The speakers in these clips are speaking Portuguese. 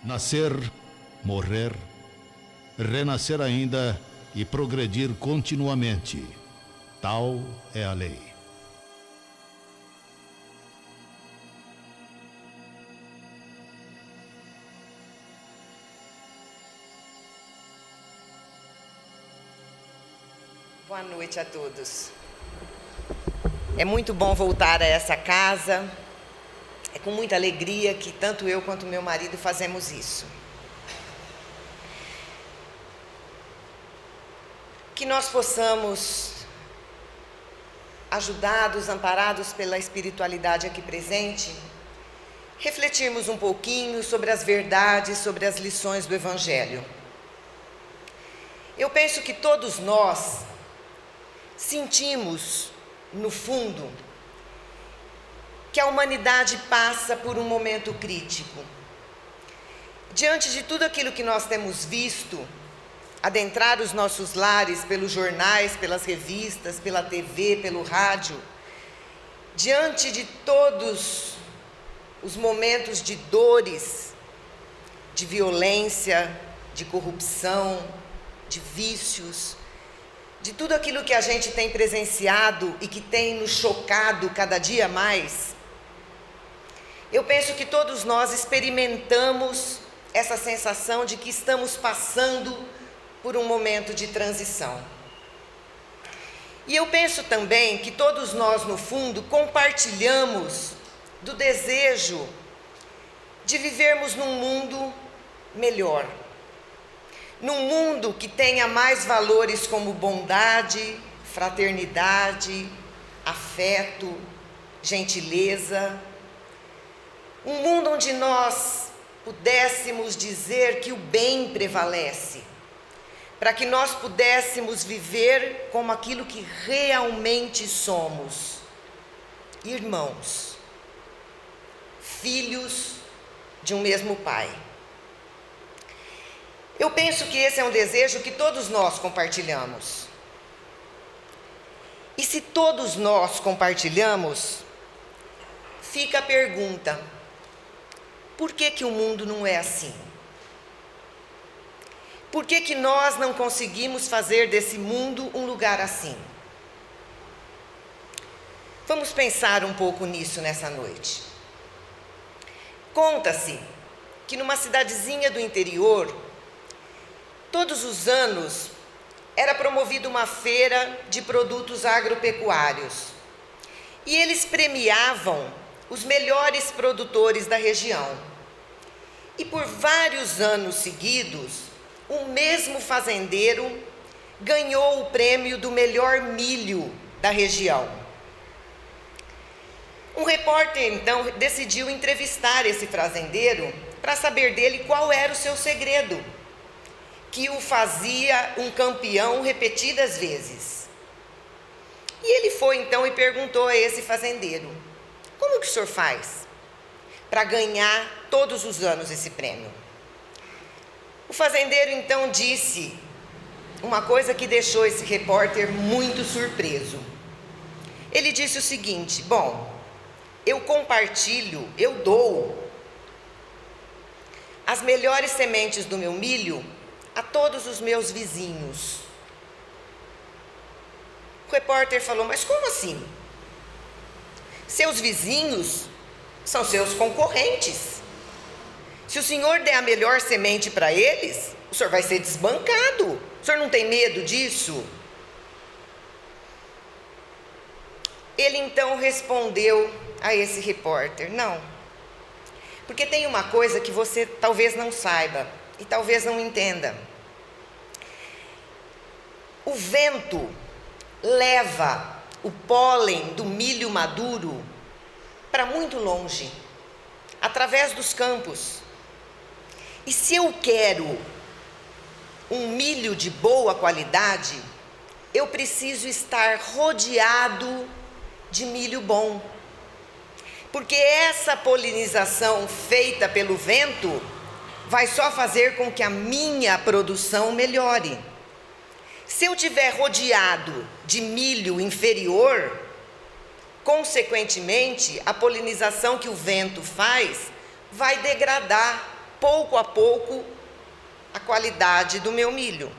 Nascer, morrer, renascer ainda e progredir continuamente. Tal é a lei. Boa noite a todos. É muito bom voltar a essa casa. É com muita alegria que tanto eu quanto meu marido fazemos isso. Que nós possamos, ajudados, amparados pela espiritualidade aqui presente, refletirmos um pouquinho sobre as verdades, sobre as lições do Evangelho. Eu penso que todos nós sentimos, no fundo, que a humanidade passa por um momento crítico. Diante de tudo aquilo que nós temos visto, adentrar os nossos lares pelos jornais, pelas revistas, pela TV, pelo rádio, diante de todos os momentos de dores, de violência, de corrupção, de vícios, de tudo aquilo que a gente tem presenciado e que tem nos chocado cada dia mais, eu penso que todos nós experimentamos essa sensação de que estamos passando por um momento de transição. E eu penso também que todos nós, no fundo, compartilhamos do desejo de vivermos num mundo melhor. Num mundo que tenha mais valores como bondade, fraternidade, afeto, gentileza. Um mundo onde nós pudéssemos dizer que o bem prevalece, para que nós pudéssemos viver como aquilo que realmente somos: irmãos, filhos de um mesmo Pai. Eu penso que esse é um desejo que todos nós compartilhamos. E se todos nós compartilhamos, fica a pergunta: por que que o mundo não é assim? Por que que nós não conseguimos fazer desse mundo um lugar assim? Vamos pensar um pouco nisso nessa noite. Conta-se que numa cidadezinha do interior, todos os anos era promovida uma feira de produtos agropecuários. E eles premiavam os melhores produtores da região. E por vários anos seguidos, o mesmo fazendeiro ganhou o prêmio do melhor milho da região. Um repórter, então, decidiu entrevistar esse fazendeiro para saber dele qual era o seu segredo, que o fazia um campeão repetidas vezes. E ele foi, então, e perguntou a esse fazendeiro: como que o senhor faz para ganhar todos os anos esse prêmio? O fazendeiro então disse uma coisa que deixou esse repórter muito surpreso. Ele disse o seguinte: bom, eu compartilho, eu dou as melhores sementes do meu milho a todos os meus vizinhos. O repórter falou: mas como assim? Seus vizinhos são seus concorrentes. Se o senhor der a melhor semente para eles, o senhor vai ser desbancado. O senhor não tem medo disso? Ele então respondeu a esse repórter: não. Porque tem uma coisa que você talvez não saiba e talvez não entenda. O vento leva o pólen do milho maduro para muito longe, através dos campos. E se eu quero um milho de boa qualidade, eu preciso estar rodeado de milho bom. Porque essa polinização feita pelo vento vai só fazer com que a minha produção melhore. Se eu estiver rodeado de milho inferior, consequentemente, a polinização que o vento faz vai degradar pouco a pouco, a qualidade do meu milho.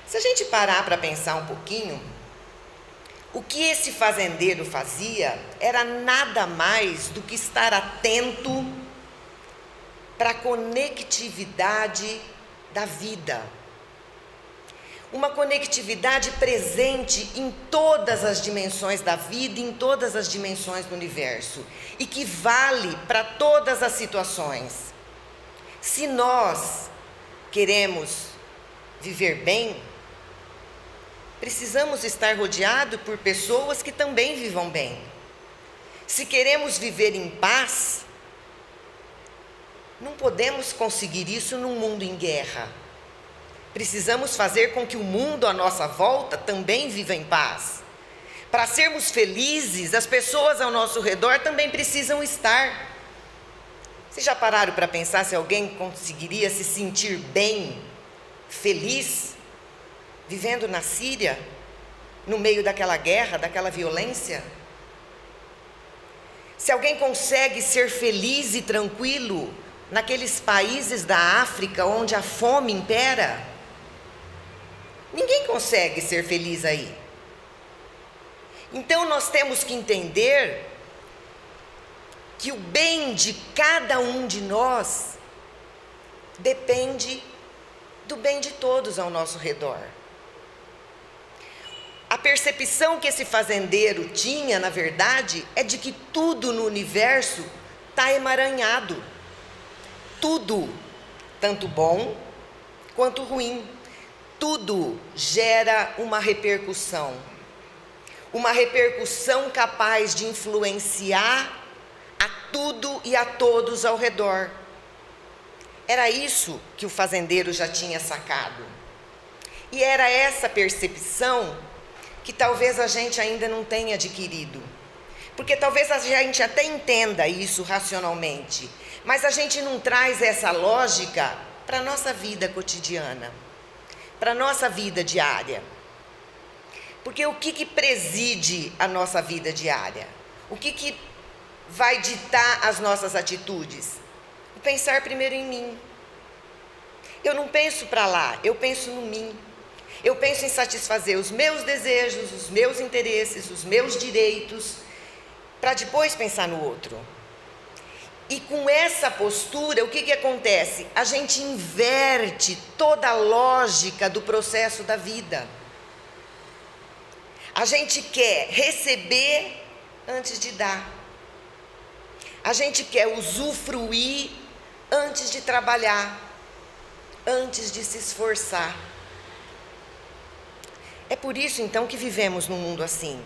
Se a gente parar para pensar um pouquinho, o que esse fazendeiro fazia era nada mais do que estar atento para a conectividade da vida. Uma conectividade presente em todas as dimensões da vida, em todas as dimensões do universo, e que vale para todas as situações. Se nós queremos viver bem, precisamos estar rodeados por pessoas que também vivam bem. Se queremos viver em paz, não podemos conseguir isso num mundo em guerra. Precisamos fazer com que o mundo à nossa volta também viva em paz. Para sermos felizes, as pessoas ao nosso redor também precisam estar. Vocês já pararam para pensar se alguém conseguiria se sentir bem, feliz, vivendo na Síria, no meio daquela guerra, daquela violência? Se alguém consegue ser feliz e tranquilo naqueles países da África onde a fome impera, ninguém consegue ser feliz aí. Então nós temos que entender que o bem de cada um de nós depende do bem de todos ao nosso redor. A percepção que esse fazendeiro tinha, na verdade, é de que tudo no universo está emaranhado. Tudo, tanto bom quanto ruim. Tudo gera uma repercussão capaz de influenciar a tudo e a todos ao redor. Era isso que o fazendeiro já tinha sacado. E era essa percepção que talvez a gente ainda não tenha adquirido. Porque talvez a gente até entenda isso racionalmente, mas a gente não traz essa lógica para a nossa vida cotidiana, para a nossa vida diária. Porque o que preside a nossa vida diária? O que vai ditar as nossas atitudes? O pensar primeiro em mim. Eu não penso para lá, eu penso no mim. Eu penso em satisfazer os meus desejos, os meus interesses, os meus direitos, para depois pensar no outro. E com essa postura, o que acontece? A gente inverte toda a lógica do processo da vida. A gente quer receber antes de dar. A gente quer usufruir antes de trabalhar, antes de se esforçar. É por isso, então, que vivemos num mundo assim.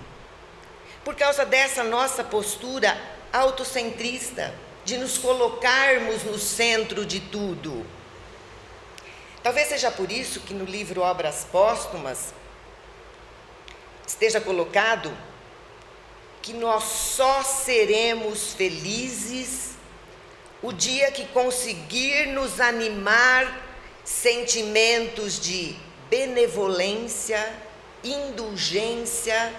Por causa dessa nossa postura autocentrista, de nos colocarmos no centro de tudo. Talvez seja por isso que no livro Obras Póstumas esteja colocado que nós só seremos felizes o dia que conseguir nos animar sentimentos de benevolência, indulgência,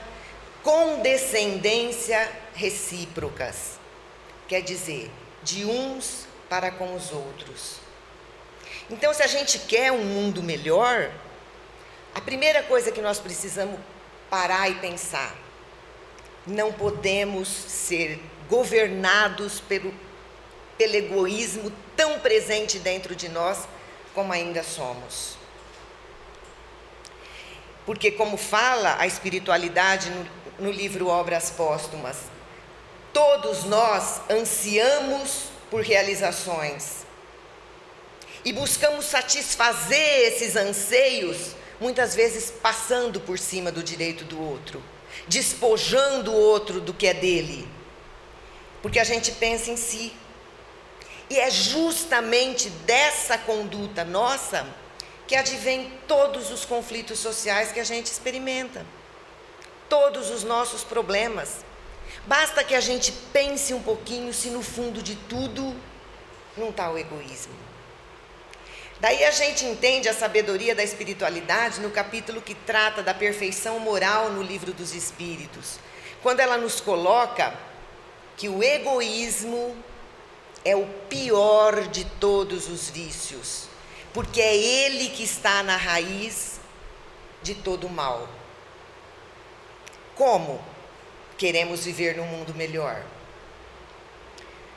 condescendência recíprocas. Quer dizer, de uns para com os outros. Então, se a gente quer um mundo melhor, a primeira coisa que nós precisamos parar e pensar: não podemos ser governados pelo egoísmo tão presente dentro de nós como ainda somos. Porque, como fala a espiritualidade no livro Obras Póstumas, todos nós ansiamos por realizações e buscamos satisfazer esses anseios, muitas vezes passando por cima do direito do outro, despojando o outro do que é dele, porque a gente pensa em si. E é justamente dessa conduta nossa que advém todos os conflitos sociais que a gente experimenta, todos os nossos problemas. Basta que a gente pense um pouquinho se no fundo de tudo não está o egoísmo. Daí a gente entende a sabedoria da espiritualidade no capítulo que trata da perfeição moral no Livro dos Espíritos, quando ela nos coloca que o egoísmo é o pior de todos os vícios, porque é ele que está na raiz de todo o mal. Como queremos viver num mundo melhor?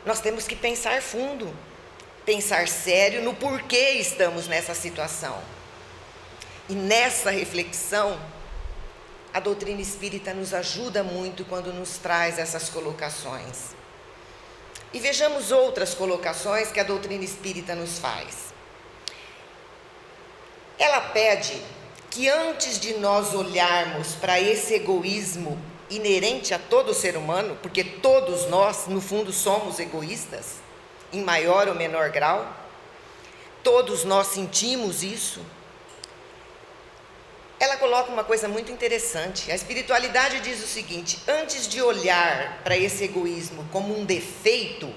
Nós temos que pensar fundo, pensar sério no porquê estamos nessa situação. E nessa reflexão, a doutrina espírita nos ajuda muito quando nos traz essas colocações. E vejamos outras colocações que a doutrina espírita nos faz. Ela pede que antes de nós olharmos para esse egoísmo inerente a todo ser humano, porque todos nós, no fundo, somos egoístas, em maior ou menor grau, todos nós sentimos isso. Ela coloca uma coisa muito interessante. A espiritualidade diz o seguinte: antes de olhar para esse egoísmo como um defeito,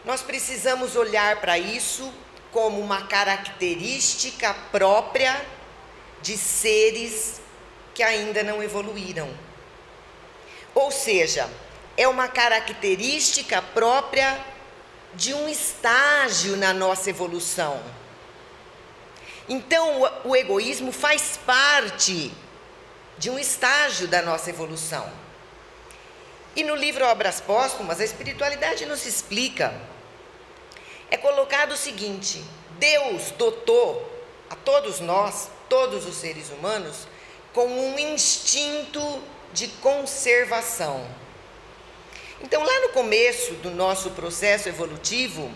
nós precisamos olhar para isso como uma característica própria de seres que ainda não evoluíram. Ou seja, é uma característica própria de um estágio na nossa evolução. Então, o egoísmo faz parte de um estágio da nossa evolução. E no livro Obras Póstumas, a espiritualidade nos explica. É colocado o seguinte: Deus dotou a todos nós, todos os seres humanos, com um instinto de conservação. Então, lá no começo do nosso processo evolutivo,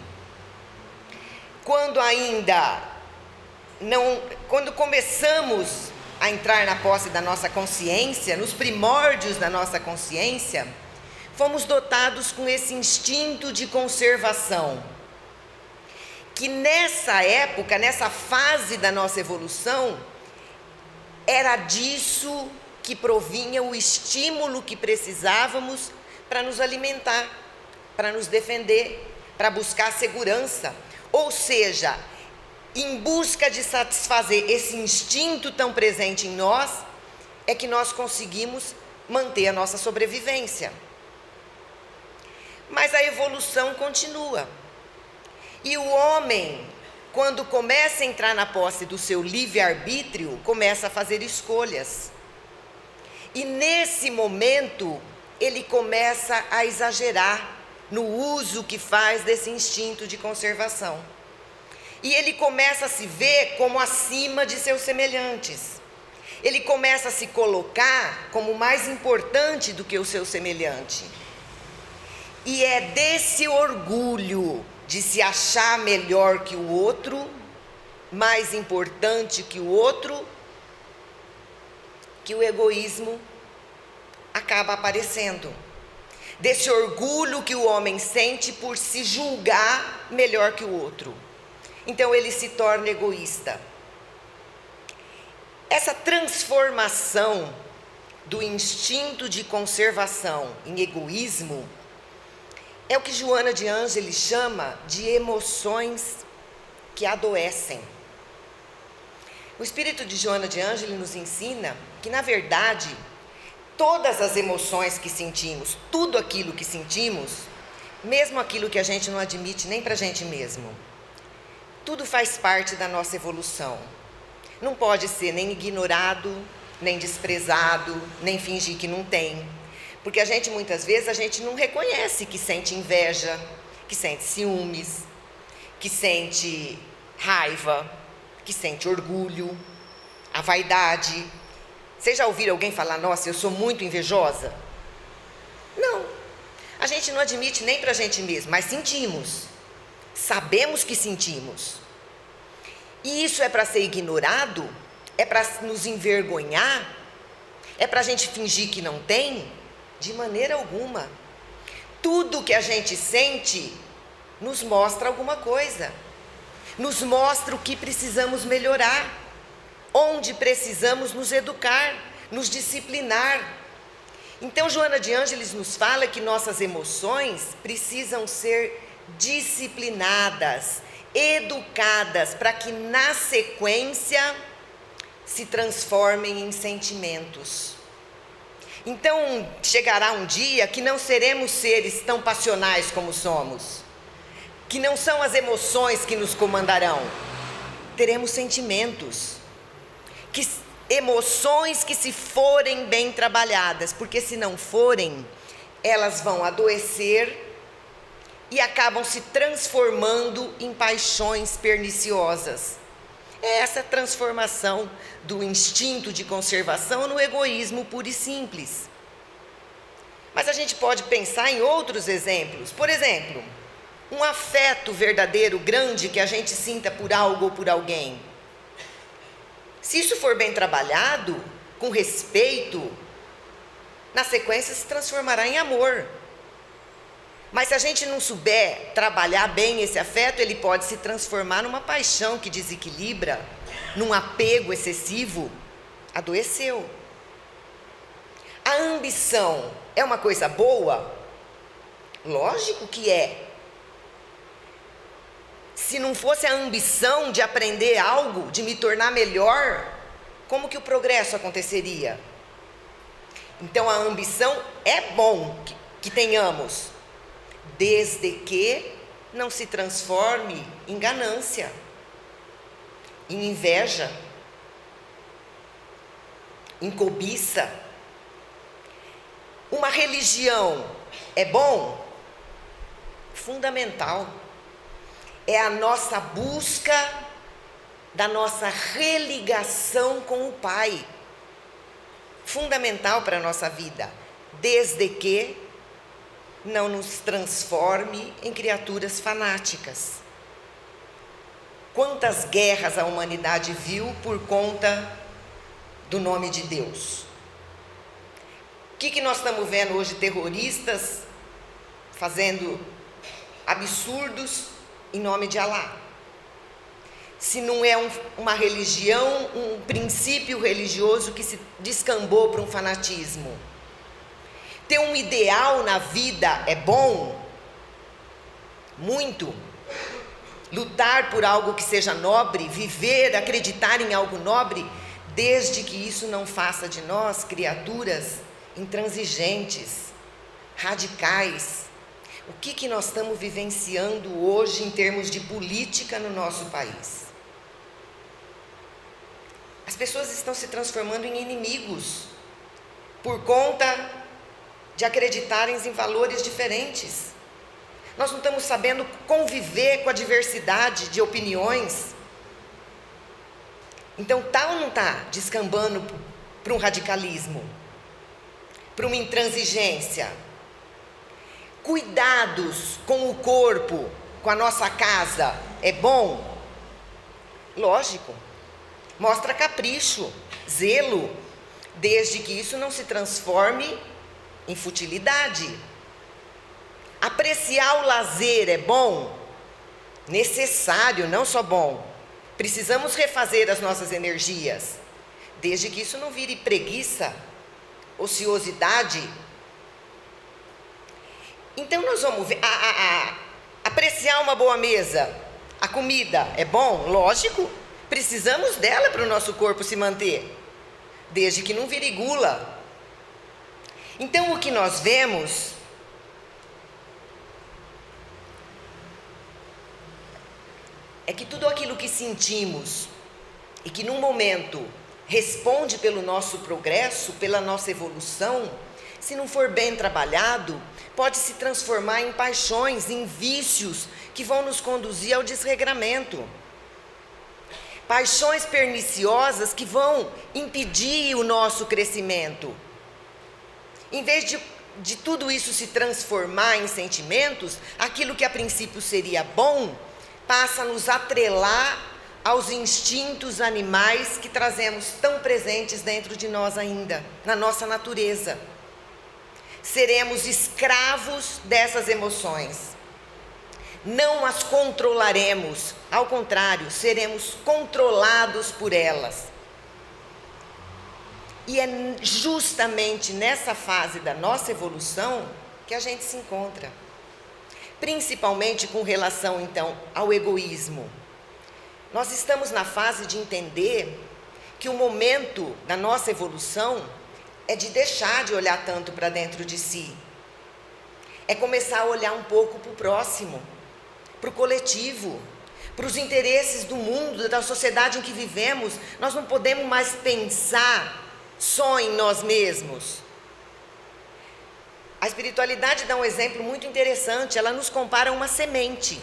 quando começamos a entrar na posse da nossa consciência, nos primórdios da nossa consciência, fomos dotados com esse instinto de conservação, que nessa época, nessa fase da nossa evolução, era disso que provinha o estímulo que precisávamos para nos alimentar, para nos defender, para buscar segurança. Ou seja, em busca de satisfazer esse instinto tão presente em nós, é que nós conseguimos manter a nossa sobrevivência. Mas a evolução continua. E o homem, quando começa a entrar na posse do seu livre-arbítrio, começa a fazer escolhas. E nesse momento, ele começa a exagerar no uso que faz desse instinto de conservação. E ele começa a se ver como acima de seus semelhantes. Ele começa a se colocar como mais importante do que o seu semelhante. E é desse orgulho de se achar melhor que o outro, mais importante que o outro, que o egoísmo acaba aparecendo. Desse orgulho que o homem sente por se julgar melhor que o outro. Então ele se torna egoísta. Essa transformação do instinto de conservação em egoísmo é o que Joana de Ângeles chama de emoções que adoecem. O espírito de Joana de Ângeles nos ensina que, na verdade, todas as emoções que sentimos, tudo aquilo que sentimos, mesmo aquilo que a gente não admite nem para a gente mesmo, tudo faz parte da nossa evolução. Não pode ser nem ignorado, nem desprezado, nem fingir que não tem. Porque muitas vezes, a gente não reconhece que sente inveja, que sente ciúmes, que sente raiva, que sente orgulho, a vaidade. Vocês já ouviram alguém falar: nossa, eu sou muito invejosa? Não. A gente não admite nem para a gente mesmo, mas sentimos. Sabemos que sentimos. E isso é para ser ignorado? É para nos envergonhar? É para a gente fingir que não tem? De maneira alguma. Tudo que a gente sente nos mostra alguma coisa. Nos mostra o que precisamos melhorar, onde precisamos nos educar, nos disciplinar. Então, Joana de Ângeles nos fala que nossas emoções precisam ser disciplinadas, educadas, para que na sequência se transformem em sentimentos. Então, chegará um dia que não seremos seres tão passionais como somos, que não são as emoções que nos comandarão. Teremos sentimentos, emoções que, se forem bem trabalhadas, porque se não forem, elas vão adoecer e acabam se transformando em paixões perniciosas. É essa transformação do instinto de conservação no egoísmo puro e simples. Mas a gente pode pensar em outros exemplos. Por exemplo, um afeto verdadeiro, grande, que a gente sinta por algo ou por alguém. Se isso for bem trabalhado, com respeito, na sequência se transformará em amor. Mas se a gente não souber trabalhar bem esse afeto, ele pode se transformar numa paixão que desequilibra, num apego excessivo. Adoeceu. A ambição é uma coisa boa? Lógico que é. Se não fosse a ambição de aprender algo, de me tornar melhor, como que o progresso aconteceria? Então a ambição é bom que tenhamos, desde que não se transforme em ganância, em inveja, em cobiça. Uma religião é bom? Fundamental. É a nossa busca da nossa religação com o Pai. Fundamental para a nossa vida, desde que não nos transforme em criaturas fanáticas. Quantas guerras a humanidade viu por conta do nome de Deus? O que nós estamos vendo hoje? Terroristas fazendo absurdos em nome de Alá. Se não é uma religião, um princípio religioso que se descambou para um fanatismo. Ter um ideal na vida é bom? Muito. Lutar por algo que seja nobre, viver, acreditar em algo nobre, desde que isso não faça de nós criaturas intransigentes, radicais. O que nós estamos vivenciando hoje em termos de política no nosso país? As pessoas estão se transformando em inimigos por conta de acreditarem em valores diferentes. Nós não estamos sabendo conviver com a diversidade de opiniões. Então, tá ou não está descambando para um radicalismo, para uma intransigência? Cuidados com o corpo, com a nossa casa, é bom? Lógico. Mostra capricho, zelo, desde que isso não se transforme em futilidade. Apreciar o lazer é bom? Necessário, não só bom. Precisamos refazer as nossas energias, desde que isso não vire preguiça, ociosidade. Então nós vamos ver, apreciar uma boa mesa, a comida é bom? Lógico, precisamos dela para o nosso corpo se manter, desde que não vire gula. Então o que nós vemos é que tudo aquilo que sentimos e que num momento responde pelo nosso progresso, pela nossa evolução, se não for bem trabalhado, pode se transformar em paixões, em vícios que vão nos conduzir ao desregramento. Paixões perniciosas que vão impedir o nosso crescimento. Em vez de tudo isso se transformar em sentimentos, aquilo que a princípio seria bom, passa a nos atrelar aos instintos animais que trazemos tão presentes dentro de nós ainda, na nossa natureza. Seremos escravos dessas emoções. Não as controlaremos, ao contrário, seremos controlados por elas. E é justamente nessa fase da nossa evolução que a gente se encontra. Principalmente com relação, então, ao egoísmo. Nós estamos na fase de entender que o momento da nossa evolução é de deixar de olhar tanto para dentro de si. É começar a olhar um pouco para o próximo, para o coletivo, para os interesses do mundo, da sociedade em que vivemos. Nós não podemos mais pensar só em nós mesmos. A espiritualidade dá um exemplo muito interessante. Ela nos compara a uma semente.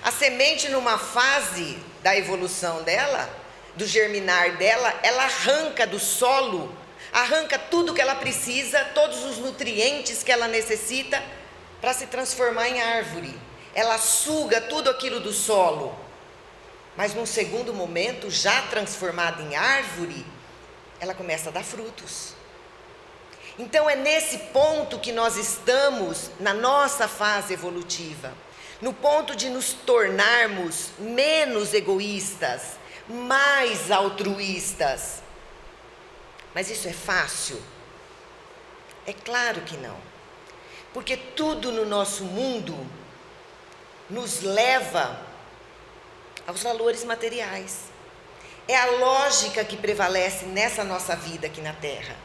A semente, numa fase da evolução dela, do germinar dela, ela arranca do solo, arranca tudo que ela precisa, todos os nutrientes que ela necessita para se transformar em árvore. Ela suga tudo aquilo do solo. Mas num segundo momento, já transformada em árvore, ela começa a dar frutos. Então é nesse ponto que nós estamos na nossa fase evolutiva, no ponto de nos tornarmos menos egoístas, mais altruístas. Mas isso é fácil? É claro que não. Porque tudo no nosso mundo nos leva aos valores materiais. É a lógica que prevalece nessa nossa vida aqui na Terra.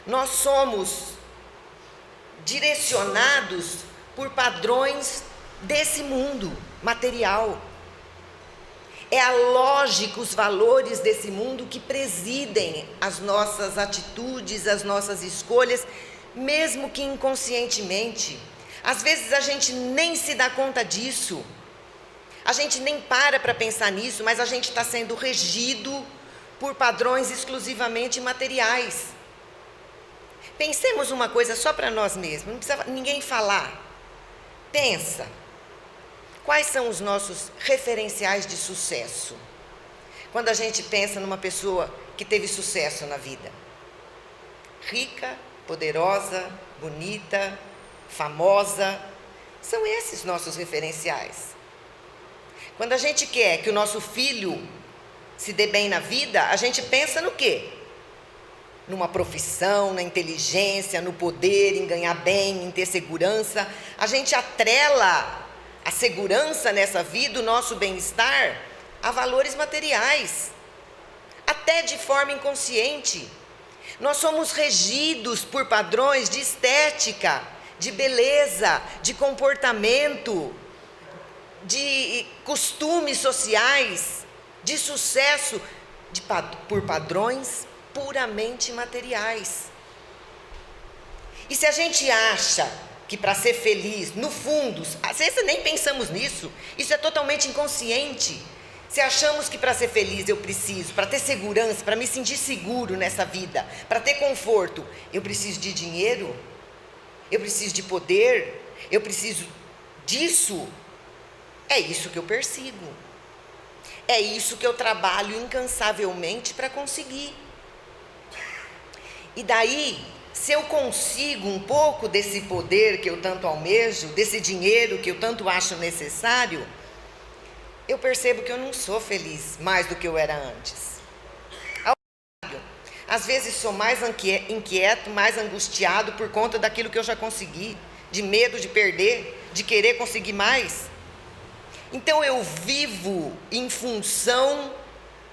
Nós somos direcionados por padrões desse mundo material. É a lógica, os valores desse mundo que presidem as nossas atitudes, as nossas escolhas, mesmo que inconscientemente. Às vezes a gente nem se dá conta disso. A gente nem para pensar nisso, mas a gente está sendo regido por padrões exclusivamente materiais. Pensemos uma coisa só para nós mesmos, não precisa ninguém falar. Pensa, quais são os nossos referenciais de sucesso? Quando a gente pensa numa pessoa que teve sucesso na vida. Rica, poderosa, bonita, famosa, são esses nossos referenciais. Quando a gente quer que o nosso filho se dê bem na vida, a gente pensa no quê? Numa profissão, na inteligência, no poder, em ganhar bem, em ter segurança. A gente atrela a segurança nessa vida, o nosso bem-estar, a valores materiais, até de forma inconsciente. Nós somos regidos por padrões de estética, de beleza, de comportamento, de costumes sociais, de sucesso, por padrões puramente materiais. E se a gente acha que para ser feliz, no fundo, às vezes nem pensamos nisso, isso é totalmente inconsciente. Se achamos que para ser feliz eu preciso, para ter segurança, para me sentir seguro nessa vida, para ter conforto, eu preciso de dinheiro, eu preciso de poder, eu preciso disso, é isso que eu persigo. É isso que eu trabalho incansavelmente para conseguir. E daí, se eu consigo um pouco desse poder que eu tanto almejo, desse dinheiro que eu tanto acho necessário, eu percebo que eu não sou feliz mais do que eu era antes. Ao contrário, às vezes sou mais inquieto, mais angustiado por conta daquilo que eu já consegui, de medo de perder, de querer conseguir mais. Então eu vivo em função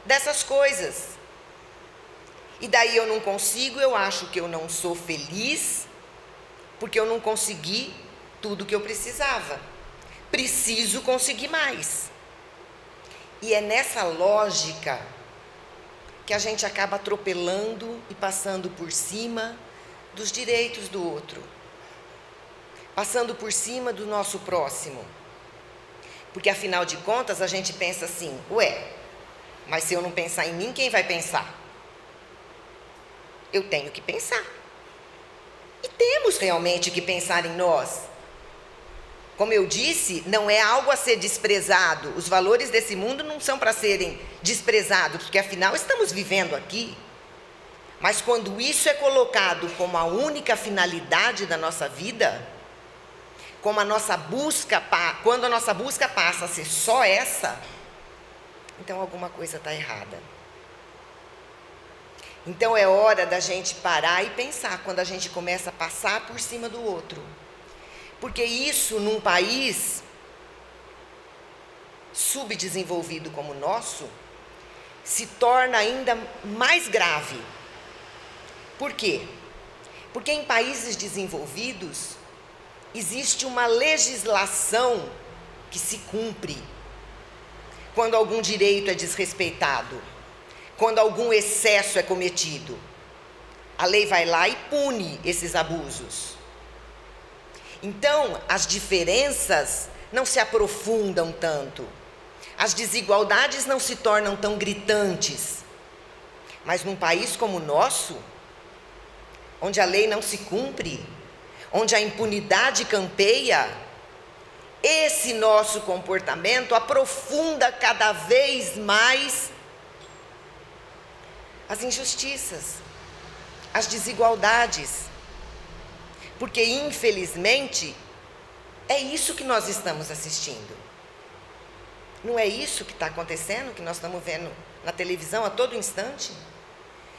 dessas coisas. E daí eu não consigo, eu acho que eu não sou feliz, porque eu não consegui tudo que eu precisava. Preciso conseguir mais. E é nessa lógica que a gente acaba atropelando e passando por cima dos direitos do outro. Passando por cima do nosso próximo. Porque afinal de contas a gente pensa assim, mas se eu não pensar em mim, quem vai pensar? Eu tenho que pensar. E temos realmente que pensar em nós. Como eu disse, não é algo a ser desprezado. Os valores desse mundo não são para serem desprezados, porque afinal estamos vivendo aqui. Mas quando isso é colocado como a única finalidade da nossa vida, quando a nossa busca passa a ser só essa, então alguma coisa está errada. Então é hora da gente parar e pensar quando a gente começa a passar por cima do outro. Porque isso num país subdesenvolvido como o nosso, se torna ainda mais grave. Por quê? Porque em países desenvolvidos existe uma legislação que se cumpre quando algum direito é desrespeitado, quando algum excesso é cometido. A lei vai lá e pune esses abusos. Então, as diferenças não se aprofundam tanto, as desigualdades não se tornam tão gritantes. Mas num país como o nosso, onde a lei não se cumpre, onde a impunidade campeia, esse nosso comportamento aprofunda cada vez mais as injustiças, as desigualdades. Porque, infelizmente, é isso que nós estamos assistindo. Não é isso que está acontecendo, que nós estamos vendo na televisão a todo instante?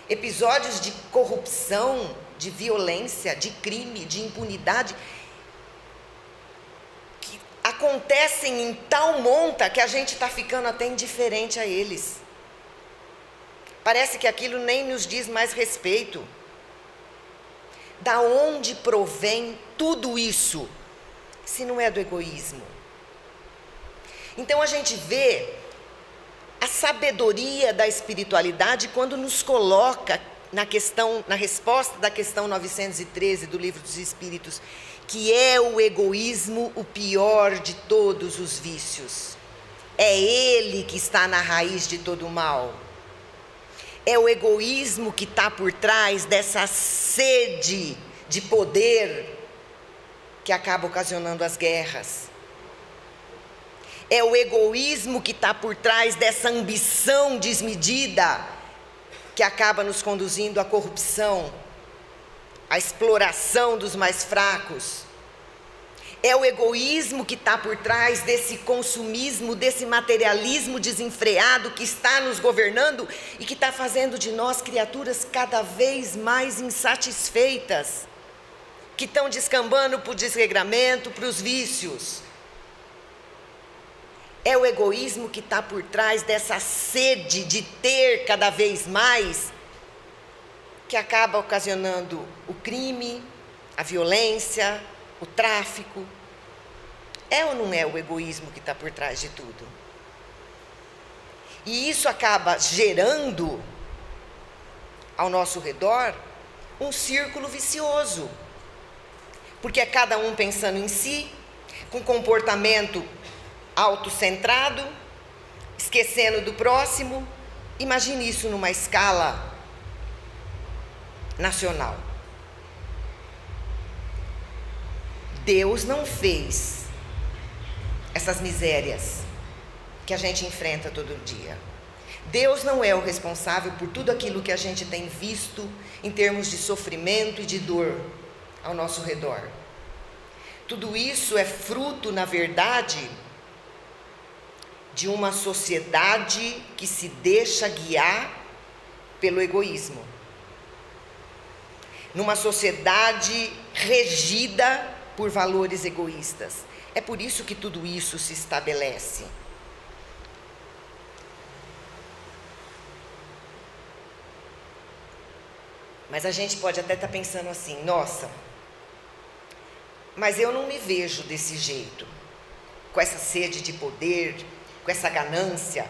Episódios de corrupção, de violência, de crime, de impunidade, que acontecem em tal monta que a gente está ficando até indiferente a eles. Parece que aquilo nem nos diz mais respeito. Da onde provém tudo isso, se não é do egoísmo? Então a gente vê a sabedoria da espiritualidade quando nos coloca na resposta da questão 913 do Livro dos Espíritos, que é o egoísmo o pior de todos os vícios. É ele que está na raiz de todo o mal. É o egoísmo que está por trás dessa sede de poder que acaba ocasionando as guerras. É o egoísmo que está por trás dessa ambição desmedida que acaba nos conduzindo à corrupção, à exploração dos mais fracos. É o egoísmo que está por trás desse consumismo, desse materialismo desenfreado que está nos governando e que está fazendo de nós criaturas cada vez mais insatisfeitas, que estão descambando para o desregramento, para os vícios. É o egoísmo que está por trás dessa sede de ter cada vez mais, que acaba ocasionando o crime, a violência, o tráfico. É ou não é o egoísmo que está por trás de tudo? E isso acaba gerando ao nosso redor um círculo vicioso, porque é cada um pensando em si, com comportamento autocentrado, esquecendo do próximo. Imagine isso numa escala nacional. Deus não fez essas misérias que a gente enfrenta todo dia. Deus não é o responsável por tudo aquilo que a gente tem visto em termos de sofrimento e de dor ao nosso redor. Tudo isso é fruto, na verdade, de uma sociedade que se deixa guiar pelo egoísmo. Numa sociedade regida por valores egoístas. É por isso que tudo isso se estabelece. Mas a gente pode até estar pensando assim, nossa, mas eu não me vejo desse jeito, com essa sede de poder, com essa ganância,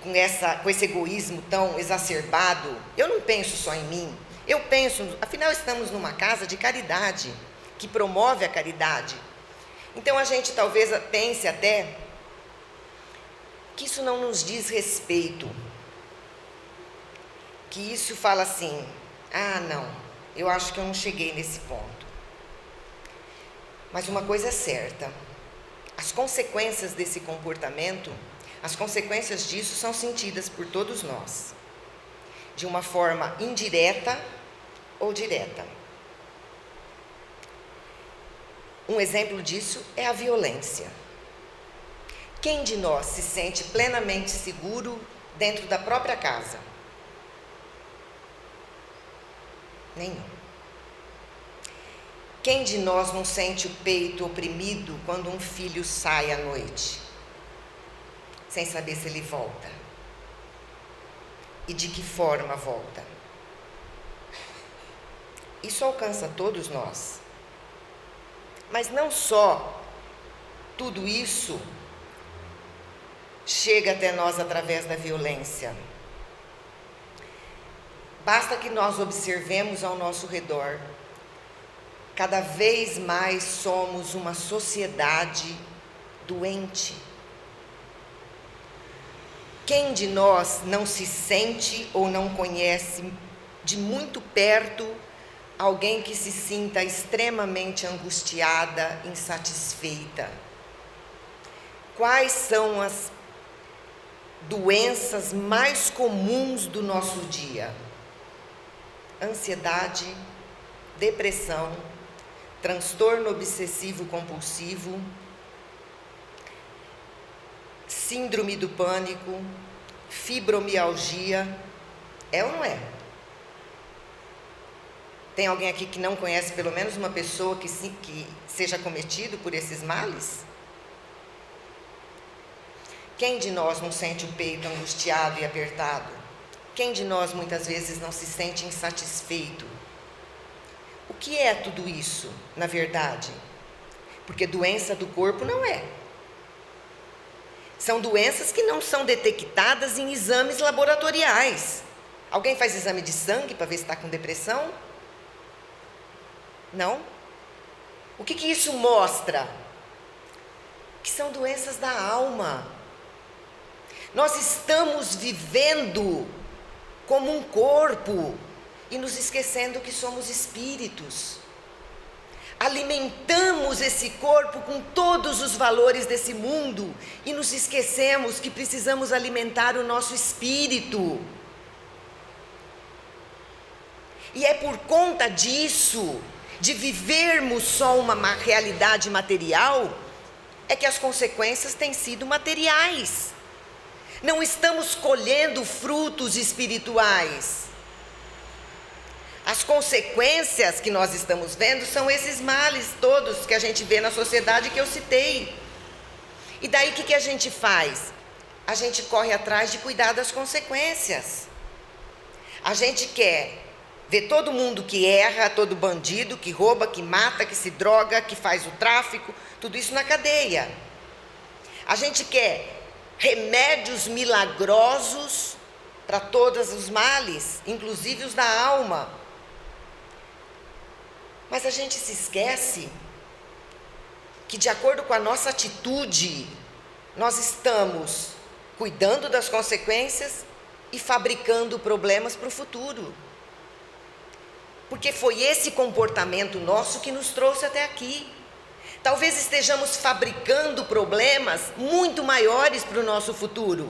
com esse egoísmo tão exacerbado. Eu não penso só em mim, eu penso, afinal estamos numa casa de caridade, que promove a caridade. Então a gente talvez pense até que isso não nos diz respeito, que isso fala assim, ah não, eu acho que eu não cheguei nesse ponto. Mas uma coisa é certa, as consequências desse comportamento, as consequências disso são sentidas por todos nós, de uma forma indireta ou direta. Um exemplo disso é a violência. Quem de nós se sente plenamente seguro dentro da própria casa? Nenhum. Quem de nós não sente o peito oprimido quando um filho sai à noite, sem saber se ele volta? E de que forma volta? Isso alcança todos nós. Mas não só tudo isso chega até nós através da violência. Basta que nós observemos ao nosso redor. Cada vez mais somos uma sociedade doente. Quem de nós não se sente ou não conhece de muito perto alguém que se sinta extremamente angustiada, insatisfeita? Quais são as doenças mais comuns do nosso dia? Ansiedade, depressão, transtorno obsessivo-compulsivo, síndrome do pânico, fibromialgia. É ou não é? Tem alguém aqui que não conhece pelo menos uma pessoa que seja cometido por esses males? Quem de nós não sente o peito angustiado e apertado? Quem de nós muitas vezes não se sente insatisfeito? O que é tudo isso, na verdade? Porque doença do corpo não é. São doenças que não são detectadas em exames laboratoriais. Alguém faz exame de sangue para ver se está com depressão? Não? O que isso mostra? Que são doenças da alma. Nós estamos vivendo como um corpo e nos esquecendo que somos espíritos. Alimentamos esse corpo com todos os valores desse mundo e nos esquecemos que precisamos alimentar o nosso espírito. E é por conta disso, de vivermos só uma realidade material, é que as consequências têm sido materiais. Não estamos colhendo frutos espirituais. As consequências que nós estamos vendo são esses males todos que a gente vê na sociedade que eu citei. E daí o que a gente faz? A gente corre atrás de cuidar das consequências. A gente quer ver todo mundo que erra, todo bandido, que rouba, que mata, que se droga, que faz o tráfico, tudo isso na cadeia. A gente quer remédios milagrosos para todos os males, inclusive os da alma. Mas a gente se esquece que, de acordo com a nossa atitude, nós estamos cuidando das consequências e fabricando problemas para o futuro. Porque foi esse comportamento nosso que nos trouxe até aqui. Talvez estejamos fabricando problemas muito maiores para o nosso futuro.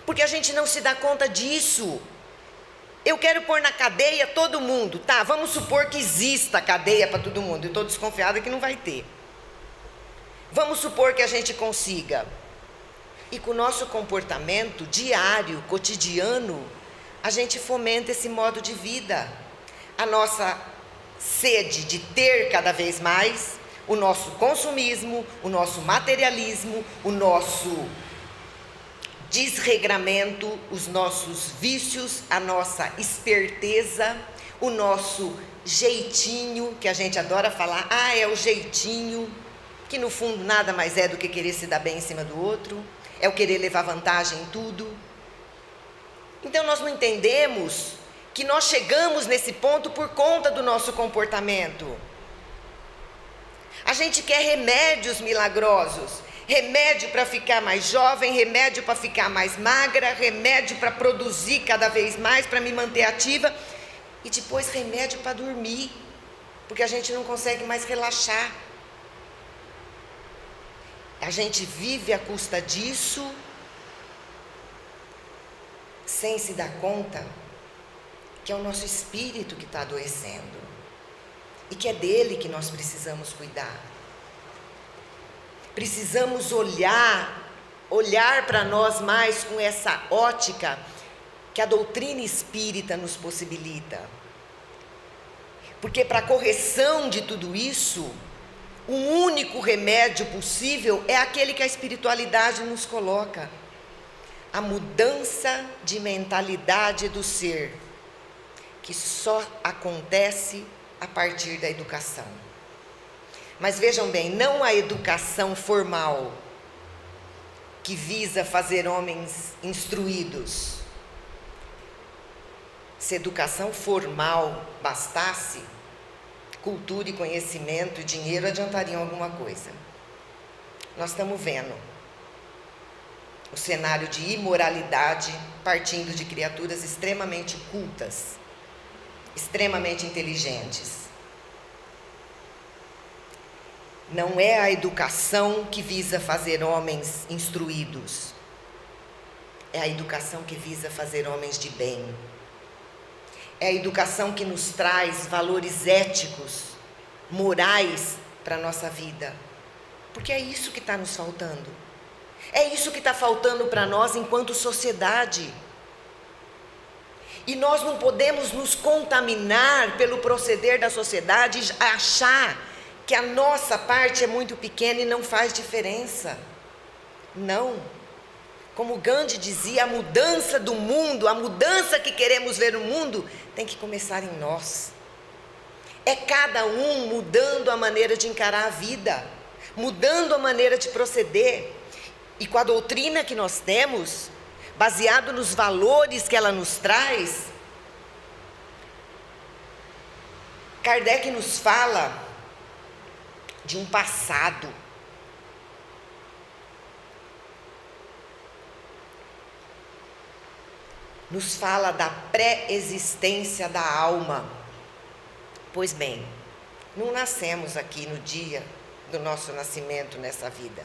Porque a gente não se dá conta disso. Eu quero pôr na cadeia todo mundo. Tá, vamos supor que exista cadeia para todo mundo. Eu estou desconfiada que não vai ter. Vamos supor que a gente consiga. E com o nosso comportamento diário, cotidiano, a gente fomenta esse modo de vida. A nossa sede de ter cada vez mais, o nosso consumismo, o nosso materialismo, o nosso desregramento, os nossos vícios, a nossa esperteza, o nosso jeitinho, que a gente adora falar, é o jeitinho, que no fundo nada mais é do que querer se dar bem em cima do outro, é o querer levar vantagem em tudo. Então nós não entendemos que nós chegamos nesse ponto por conta do nosso comportamento. A gente quer remédios milagrosos, remédio para ficar mais jovem, remédio para ficar mais magra, remédio para produzir cada vez mais, para me manter ativa, e depois remédio para dormir, porque a gente não consegue mais relaxar. A gente vive à custa disso, sem se dar conta que é o nosso espírito que está adoecendo, e que é dele que nós precisamos cuidar. Precisamos olhar para nós mais com essa ótica que a doutrina espírita nos possibilita. Porque para a correção de tudo isso, o único remédio possível é aquele que a espiritualidade nos coloca. A mudança de mentalidade do ser. que só acontece a partir da educação. Mas vejam bem, não a educação formal, que visa fazer homens instruídos. Se educação formal bastasse, cultura e conhecimento e dinheiro adiantariam alguma coisa. Nós estamos vendo o cenário de imoralidade partindo de criaturas extremamente cultas, extremamente inteligentes. Não é a educação que visa fazer homens instruídos, é a educação que visa fazer homens de bem. É a educação que nos traz valores éticos, morais para a nossa vida. Porque é isso que está nos faltando. É isso que está faltando para nós enquanto sociedade. E nós não podemos nos contaminar pelo proceder da sociedade e achar que a nossa parte é muito pequena e não faz diferença. Não. Como Gandhi dizia, a mudança do mundo, a mudança que queremos ver no mundo, tem que começar em nós. É cada um mudando a maneira de encarar a vida, mudando a maneira de proceder. E com a doutrina que nós temos, baseado nos valores que ela nos traz, Kardec nos fala de um passado. Nos fala da pré-existência da alma. Pois bem, não nascemos aqui no dia do nosso nascimento nessa vida.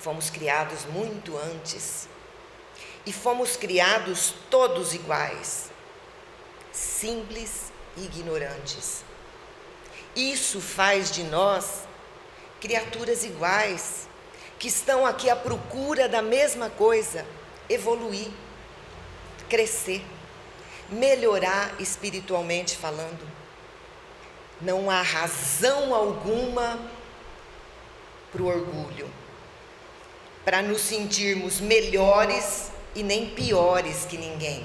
Fomos criados muito antes. E fomos criados todos iguais, simples e ignorantes. Isso faz de nós criaturas iguais, que estão aqui à procura da mesma coisa: evoluir, crescer, melhorar espiritualmente falando. Não há razão alguma para o orgulho, para nos sentirmos melhores e nem piores que ninguém.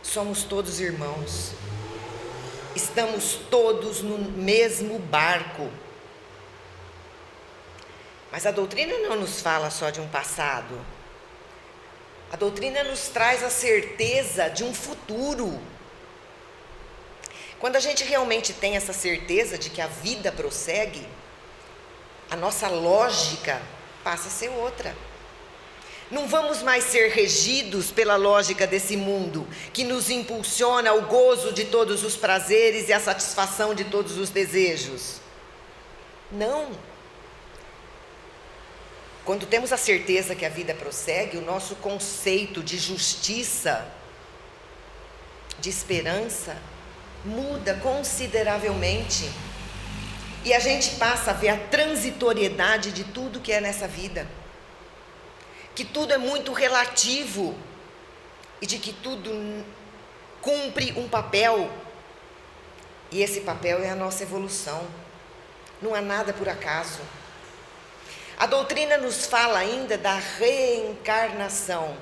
Somos todos irmãos, estamos todos no mesmo barco. Mas a doutrina não nos fala só de um passado. A doutrina nos traz a certeza de um futuro. Quando a gente realmente tem essa certeza de que a vida prossegue, a nossa lógica passa a ser outra. Não vamos mais ser regidos pela lógica desse mundo, que nos impulsiona ao gozo de todos os prazeres e à satisfação de todos os desejos. Não. Quando temos a certeza que a vida prossegue, o nosso conceito de justiça, de esperança, muda consideravelmente. E a gente passa a ver a transitoriedade de tudo que é nessa vida. Que tudo é muito relativo. E de que tudo cumpre um papel. E esse papel é a nossa evolução. Não há nada por acaso. A doutrina nos fala ainda da reencarnação.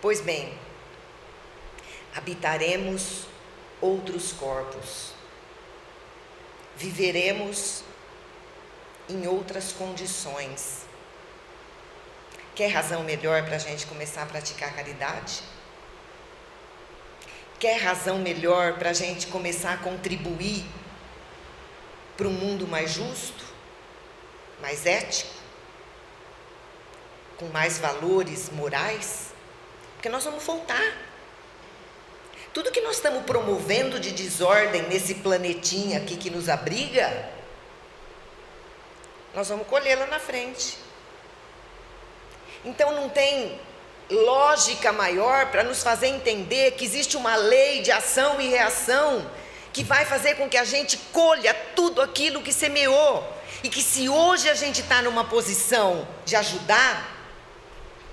Pois bem, habitaremos outros corpos. Viveremos em outras condições. Quer razão melhor para a gente começar a praticar a caridade? Quer razão melhor para a gente começar a contribuir para um mundo mais justo, mais ético, com mais valores morais? Porque nós vamos voltar. Tudo que nós estamos promovendo de desordem nesse planetinha aqui que nos abriga, nós vamos colher lá na frente. Então não tem lógica maior para nos fazer entender que existe uma lei de ação e reação que vai fazer com que a gente colha tudo aquilo que semeou. E que se hoje a gente está numa posição de ajudar,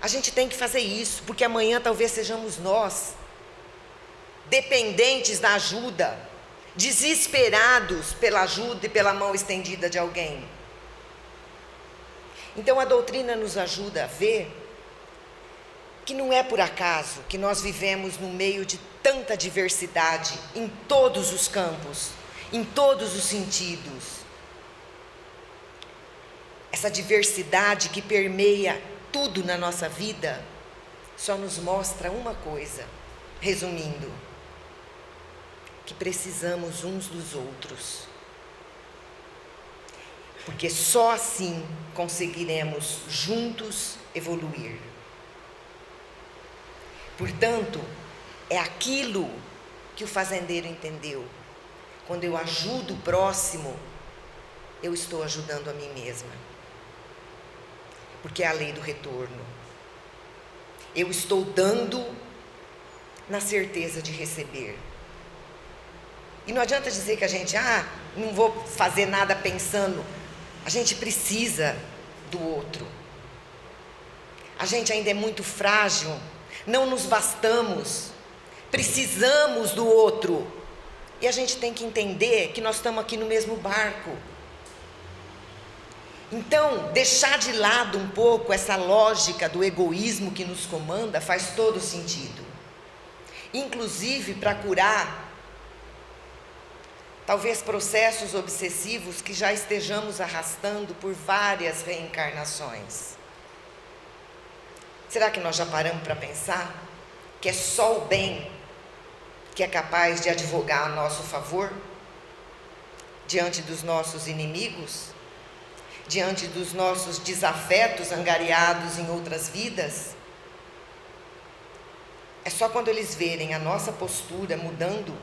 a gente tem que fazer isso, porque amanhã talvez sejamos nós, dependentes da ajuda, desesperados pela ajuda e pela mão estendida de alguém. Então a doutrina nos ajuda a ver que não é por acaso que nós vivemos no meio de tanta diversidade em todos os campos, em todos os sentidos. Essa diversidade que permeia tudo na nossa vida só nos mostra uma coisa, resumindo, que precisamos uns dos outros. Porque só assim conseguiremos juntos evoluir. Portanto, é aquilo que o fazendeiro entendeu. Quando eu ajudo o próximo, eu estou ajudando a mim mesma. Porque é a lei do retorno. Eu estou dando na certeza de receber. E não adianta dizer que a gente, não vou fazer nada pensando. A gente precisa do outro. A gente ainda é muito frágil. Não nos bastamos. Precisamos do outro. E a gente tem que entender que nós estamos aqui no mesmo barco. Então, deixar de lado um pouco essa lógica do egoísmo que nos comanda faz todo sentido. Inclusive para curar talvez processos obsessivos que já estejamos arrastando por várias reencarnações. Será que nós já paramos para pensar que é só o bem que é capaz de advogar a nosso favor diante dos nossos inimigos? Diante dos nossos desafetos angariados em outras vidas? É só quando eles verem a nossa postura mudando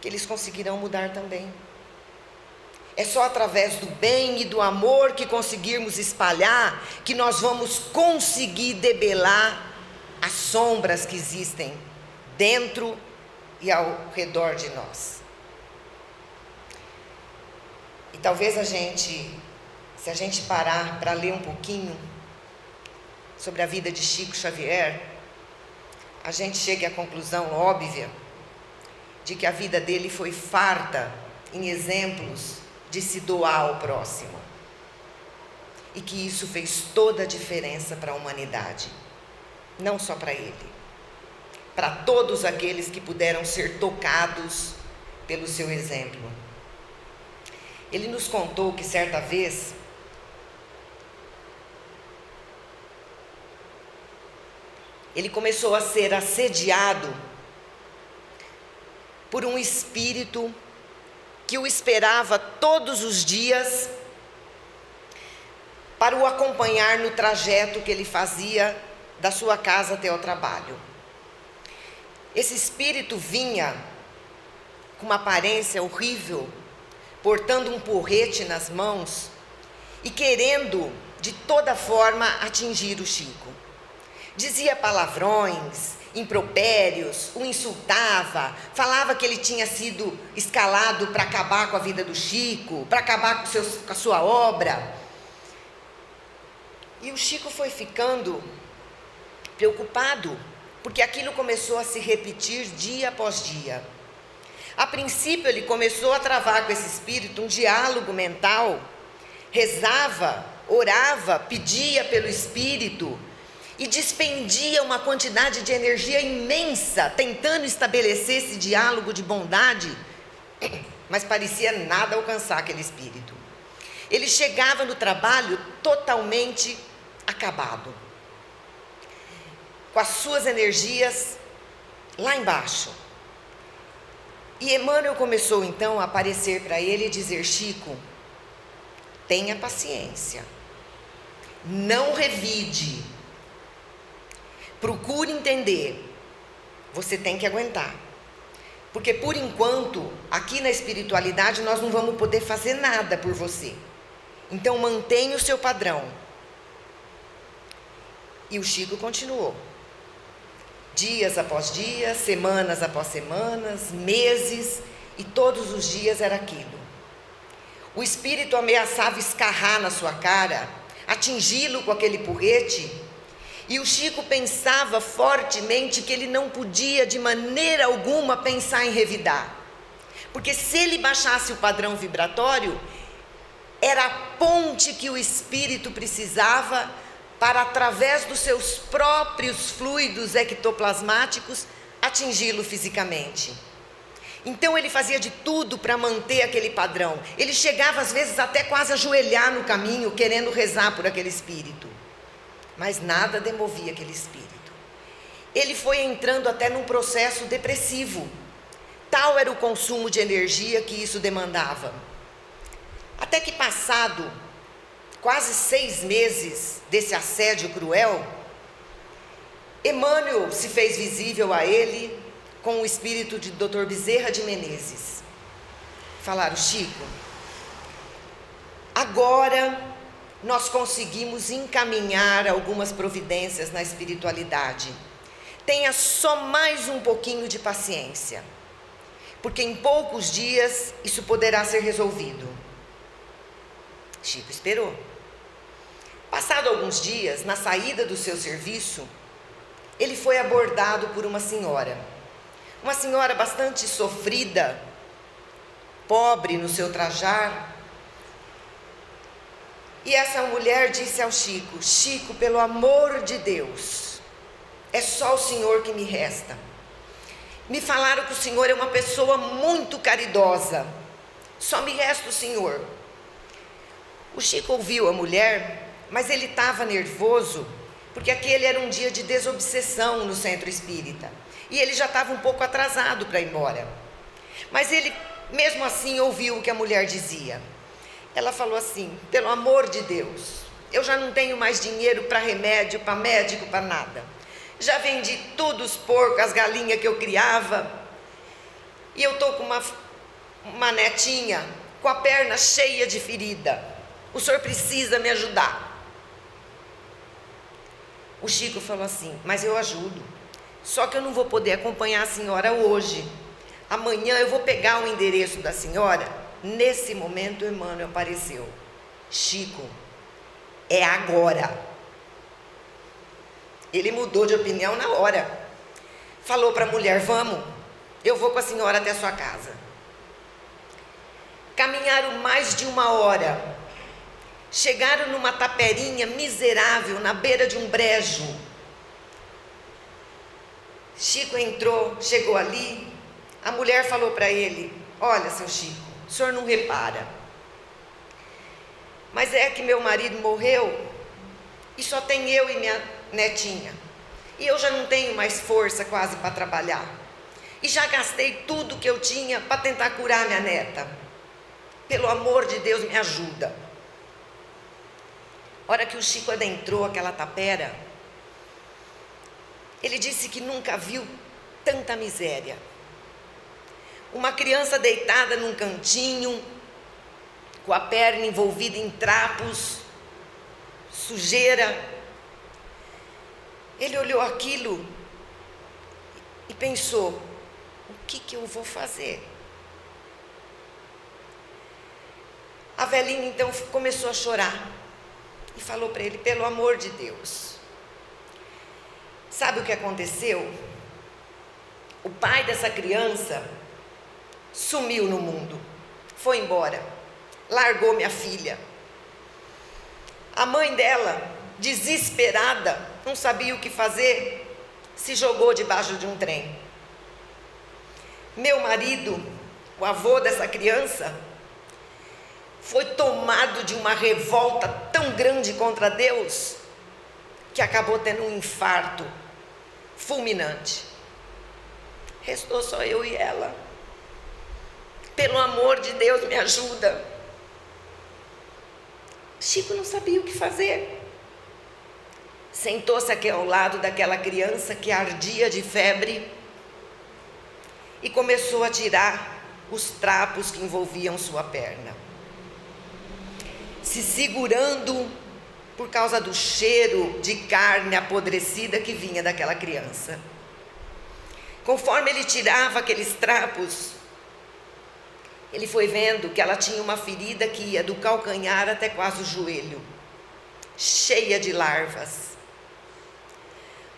que eles conseguirão mudar também. É só através do bem e do amor que conseguirmos espalhar que nós vamos conseguir debelar as sombras que existem dentro e ao redor de nós. E talvez se a gente parar para ler um pouquinho sobre a vida de Chico Xavier, a gente chegue à conclusão óbvia de que a vida dele foi farta em exemplos de se doar ao próximo. E que isso fez toda a diferença para a humanidade. Não só para ele. Para todos aqueles que puderam ser tocados pelo seu exemplo. Ele nos contou que certa vez ele começou a ser assediado por um espírito que o esperava todos os dias para o acompanhar no trajeto que ele fazia da sua casa até o trabalho. Esse espírito vinha com uma aparência horrível, portando um porrete nas mãos e querendo de toda forma atingir o Chico. Dizia palavrões, impropérios, o insultava, falava que ele tinha sido escalado para acabar com a vida do Chico, para acabar com a sua obra. E o Chico foi ficando preocupado, porque aquilo começou a se repetir dia após dia. A princípio ele começou a travar com esse espírito um diálogo mental, rezava, orava, pedia pelo espírito, e dispendia uma quantidade de energia imensa, tentando estabelecer esse diálogo de bondade, mas parecia nada alcançar aquele espírito. Ele chegava no trabalho totalmente acabado, com as suas energias lá embaixo. E Emmanuel começou então a aparecer para ele e dizer: Chico, tenha paciência, não revide, procure entender, você tem que aguentar. Porque por enquanto, aqui na espiritualidade, nós não vamos poder fazer nada por você. Então mantenha o seu padrão. E o Chico continuou. Dias após dias, semanas após semanas, meses, e todos os dias era aquilo. O espírito ameaçava escarrar na sua cara, atingi-lo com aquele porrete. E o Chico pensava fortemente que ele não podia de maneira alguma pensar em revidar. Porque se ele baixasse o padrão vibratório, era a ponte que o espírito precisava para, através dos seus próprios fluidos ectoplasmáticos, atingi-lo fisicamente. Então ele fazia de tudo para manter aquele padrão. Ele chegava às vezes até quase a ajoelhar no caminho, querendo rezar por aquele espírito. Mas nada demovia aquele espírito. Ele foi entrando até num processo depressivo. Tal era o consumo de energia que isso demandava. Até que, passado quase 6 meses desse assédio cruel, Emmanuel se fez visível a ele com o espírito de Dr. Bezerra de Menezes. Falaram: Chico, agora nós conseguimos encaminhar algumas providências na espiritualidade. Tenha só mais um pouquinho de paciência, porque em poucos dias isso poderá ser resolvido. Chico esperou. Passado alguns dias, na saída do seu serviço, ele foi abordado por uma senhora bastante sofrida, pobre no seu trajar. E essa mulher disse ao Chico: Chico, pelo amor de Deus, é só o senhor que me resta. Me falaram que o senhor é uma pessoa muito caridosa, só me resta o senhor. O Chico ouviu a mulher, mas ele estava nervoso, porque aquele era um dia de desobsessão no centro espírita, e ele já estava um pouco atrasado para ir embora. Mas ele, mesmo assim, ouviu o que a mulher dizia. Ela falou assim: pelo amor de Deus, eu já não tenho mais dinheiro para remédio, para médico, para nada. Já vendi tudo, os porcos, as galinhas que eu criava, e eu estou com uma netinha com a perna cheia de ferida. O senhor precisa me ajudar. O Chico falou assim: mas eu ajudo, só que eu não vou poder acompanhar a senhora hoje. Amanhã eu vou pegar o endereço da senhora. Nesse momento, Emmanuel apareceu. Chico, é agora. Ele mudou de opinião na hora. Falou para a mulher: vamos, eu vou com a senhora até a sua casa. Caminharam mais de 1 hora. Chegaram numa taperinha miserável, na beira de um brejo. Chico entrou, chegou ali. A mulher falou para ele: olha, seu Chico, o senhor não repara, mas é que meu marido morreu e só tem eu e minha netinha, e eu já não tenho mais força quase para trabalhar, e já gastei tudo que eu tinha para tentar curar minha neta. Pelo amor de Deus, me ajuda. A hora que o Chico adentrou aquela tapera, ele disse que nunca viu tanta miséria. Uma criança deitada num cantinho, com a perna envolvida em trapos, sujeira. Ele olhou aquilo e pensou: o que eu vou fazer? A velhinha então começou a chorar e falou para ele: pelo amor de Deus, sabe o que aconteceu? O pai dessa criança sumiu no mundo, foi embora, largou minha filha. A mãe dela, desesperada, não sabia o que fazer, se jogou debaixo de um trem. Meu marido, o avô dessa criança, foi tomado de uma revolta tão grande contra Deus, que acabou tendo um infarto fulminante. Restou só eu e ela. Pelo amor de Deus, me ajuda. Chico não sabia o que fazer. Sentou-se aqui ao lado daquela criança que ardia de febre e começou a tirar os trapos que envolviam sua perna, se segurando por causa do cheiro de carne apodrecida que vinha daquela criança. Conforme ele tirava aqueles trapos, ele foi vendo que ela tinha uma ferida que ia do calcanhar até quase o joelho, cheia de larvas.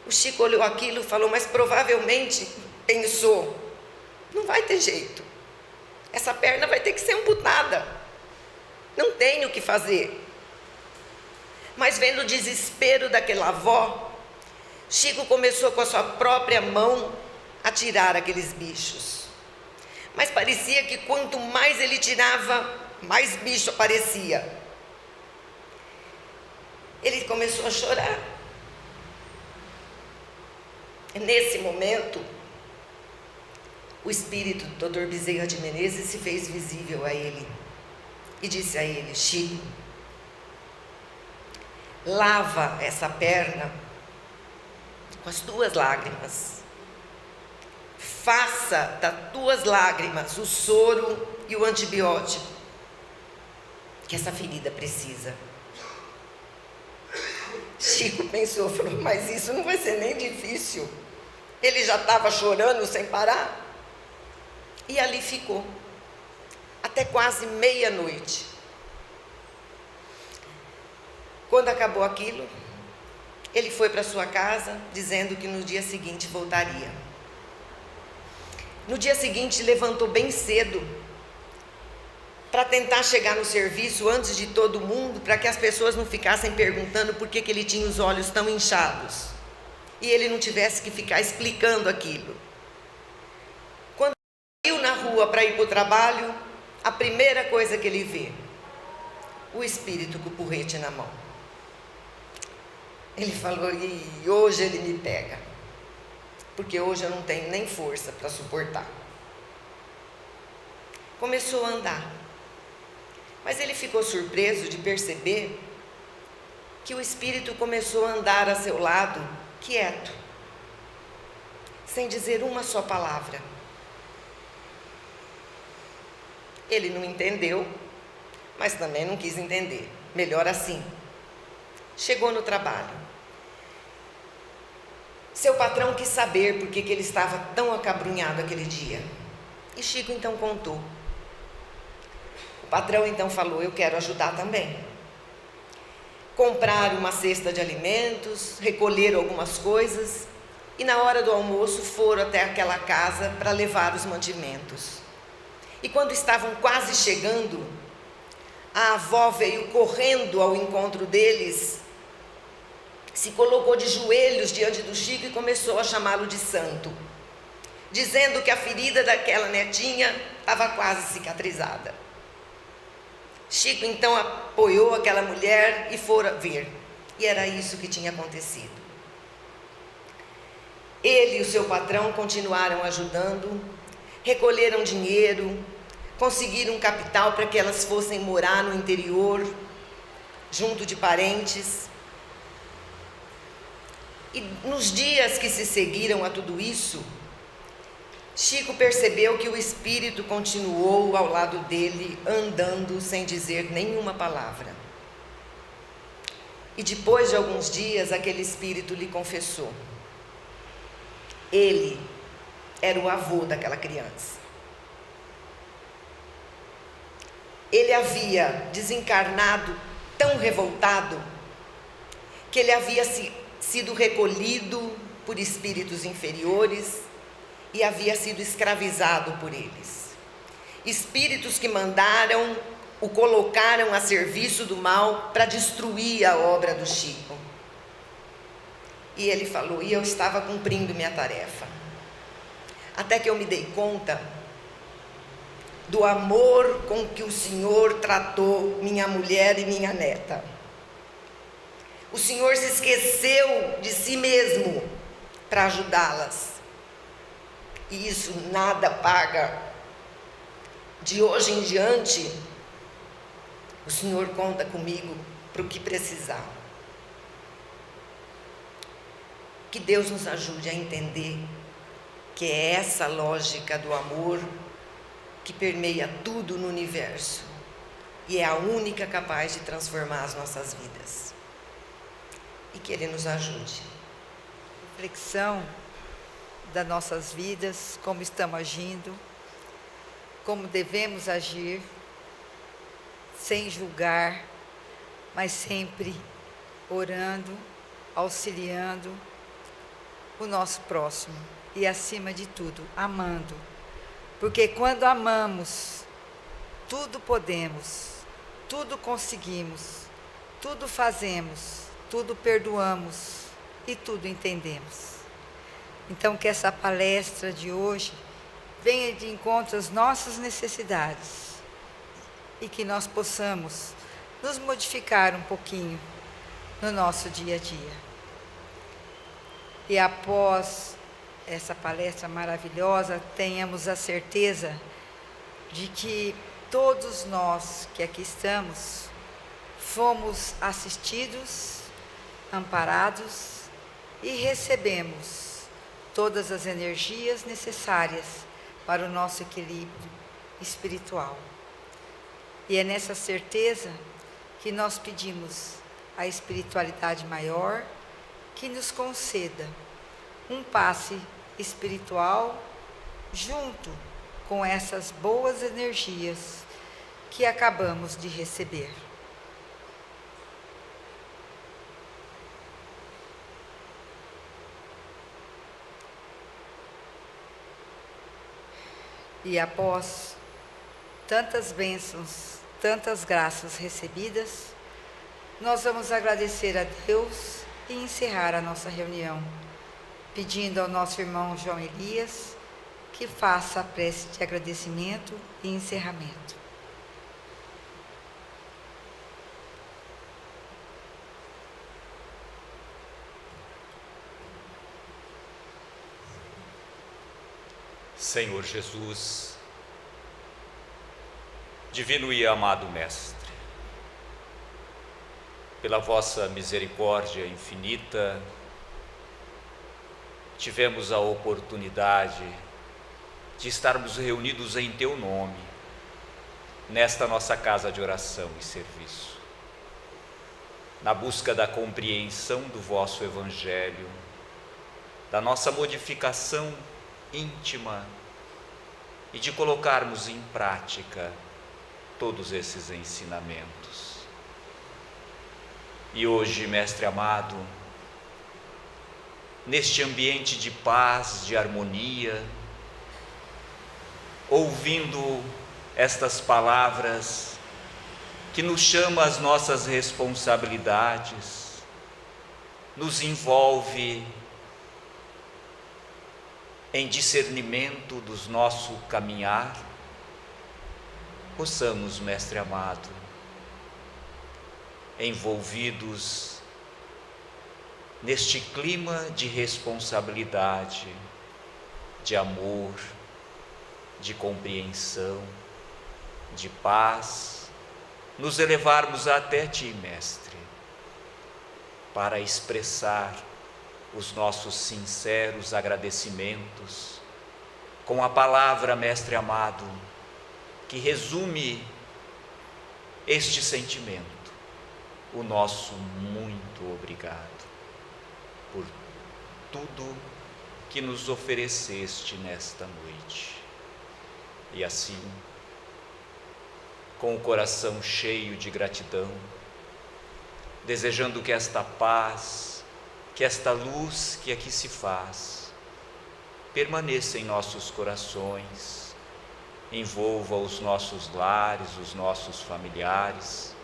O Chico olhou aquilo e falou: mas provavelmente, pensou, não vai ter jeito, essa perna vai ter que ser amputada, não tem o que fazer. Mas vendo o desespero daquela avó, Chico começou com a sua própria mão a tirar aqueles bichos. Mas parecia que quanto mais ele tirava, mais bicho aparecia. Ele começou a chorar. Nesse momento, o espírito do Dr. Bezerra de Menezes se fez visível a ele e disse a ele: Chico, lava essa perna com as tuas lágrimas. Faça das tuas lágrimas o soro e o antibiótico que essa ferida precisa. Chico pensou, falou, mas isso não vai ser nem difícil. Ele já estava chorando sem parar. E ali ficou, até quase meia-noite. Quando acabou aquilo, ele foi para sua casa, dizendo que no dia seguinte voltaria. No dia seguinte, levantou bem cedo, para tentar chegar no serviço antes de todo mundo, para que as pessoas não ficassem perguntando por que ele tinha os olhos tão inchados, e ele não tivesse que ficar explicando aquilo. Quando saiu na rua para ir para o trabalho, a primeira coisa que ele vê, o espírito com o porrete na mão. Ele falou, e hoje ele me pega, porque hoje eu não tenho nem força para suportar. Começou a andar, mas ele ficou surpreso de perceber que o espírito começou a andar a seu lado, quieto, sem dizer uma só palavra. Ele não entendeu, mas também não quis entender, melhor assim. Chegou no trabalho. Seu patrão quis saber por que ele estava tão acabrunhado aquele dia. E Chico então contou. O patrão então falou, eu quero ajudar também. Compraram uma cesta de alimentos, recolheram algumas coisas e na hora do almoço foram até aquela casa para levar os mantimentos. E quando estavam quase chegando, a avó veio correndo ao encontro deles, se colocou de joelhos diante do Chico e começou a chamá-lo de santo, dizendo que a ferida daquela netinha estava quase cicatrizada. Chico então apoiou aquela mulher e foram ver, e era isso que tinha acontecido. Ele e o seu patrão continuaram ajudando, recolheram dinheiro, conseguiram um capital para que elas fossem morar no interior, junto de parentes. E nos dias que se seguiram a tudo isso, Chico percebeu que o espírito continuou ao lado dele, andando sem dizer nenhuma palavra. E depois de alguns dias, aquele espírito lhe confessou. Ele era o avô daquela criança. Ele havia desencarnado tão revoltado que ele havia sido recolhido por espíritos inferiores e havia sido escravizado por eles. Espíritos que o colocaram a serviço do mal para destruir a obra do Chico. E ele falou, e eu estava cumprindo minha tarefa. Até que eu me dei conta do amor com que o Senhor tratou minha mulher e minha neta. O Senhor se esqueceu de si mesmo para ajudá-las. E isso nada paga. De hoje em diante, o Senhor conta comigo para o que precisar. Que Deus nos ajude a entender que é essa lógica do amor que permeia tudo no universo e é a única capaz de transformar as nossas vidas. E que Ele nos ajude. Reflexão das nossas vidas, como estamos agindo, como devemos agir, sem julgar, mas sempre orando, auxiliando o nosso próximo e, acima de tudo, amando. Porque quando amamos, tudo podemos, tudo conseguimos, tudo fazemos, tudo perdoamos e tudo entendemos. Então, que essa palestra de hoje venha de encontro às nossas necessidades e que nós possamos nos modificar um pouquinho no nosso dia a dia. E após essa palestra maravilhosa, tenhamos a certeza de que todos nós que aqui estamos fomos assistidos, amparados e recebemos todas as energias necessárias para o nosso equilíbrio espiritual. E é nessa certeza que nós pedimos à espiritualidade maior que nos conceda um passe espiritual junto com essas boas energias que acabamos de receber. E após tantas bênçãos, tantas graças recebidas, nós vamos agradecer a Deus e encerrar a nossa reunião, pedindo ao nosso irmão João Elias que faça a prece de agradecimento e encerramento. Senhor Jesus, divino e amado Mestre, pela vossa misericórdia infinita, tivemos a oportunidade de estarmos reunidos em Teu nome, nesta nossa casa de oração e serviço, na busca da compreensão do vosso Evangelho, da nossa modificação íntima e de colocarmos em prática todos esses ensinamentos. E hoje, Mestre amado, neste ambiente de paz, de harmonia, ouvindo estas palavras que nos chama às nossas responsabilidades, nos envolve em discernimento dos nosso caminhar, possamos, Mestre amado, envolvidos neste clima de responsabilidade, de amor, de compreensão, de paz, nos elevarmos até Ti, Mestre, para expressar os nossos sinceros agradecimentos com a palavra, Mestre amado, que resume este sentimento, o nosso muito obrigado por tudo que nos ofereceste nesta noite. E assim, com o coração cheio de gratidão, desejando que esta paz, que esta luz que aqui se faz, permaneça em nossos corações, envolva os nossos lares, os nossos familiares,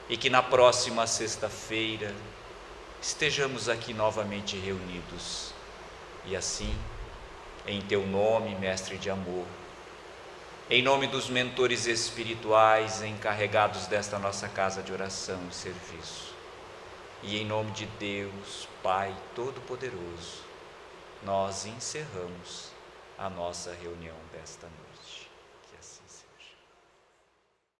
e que na próxima sexta-feira estejamos aqui novamente reunidos. E assim, em Teu nome, Mestre de amor, em nome dos mentores espirituais encarregados desta nossa casa de oração e serviço, e em nome de Deus, Pai Todo-Poderoso, nós encerramos a nossa reunião desta noite.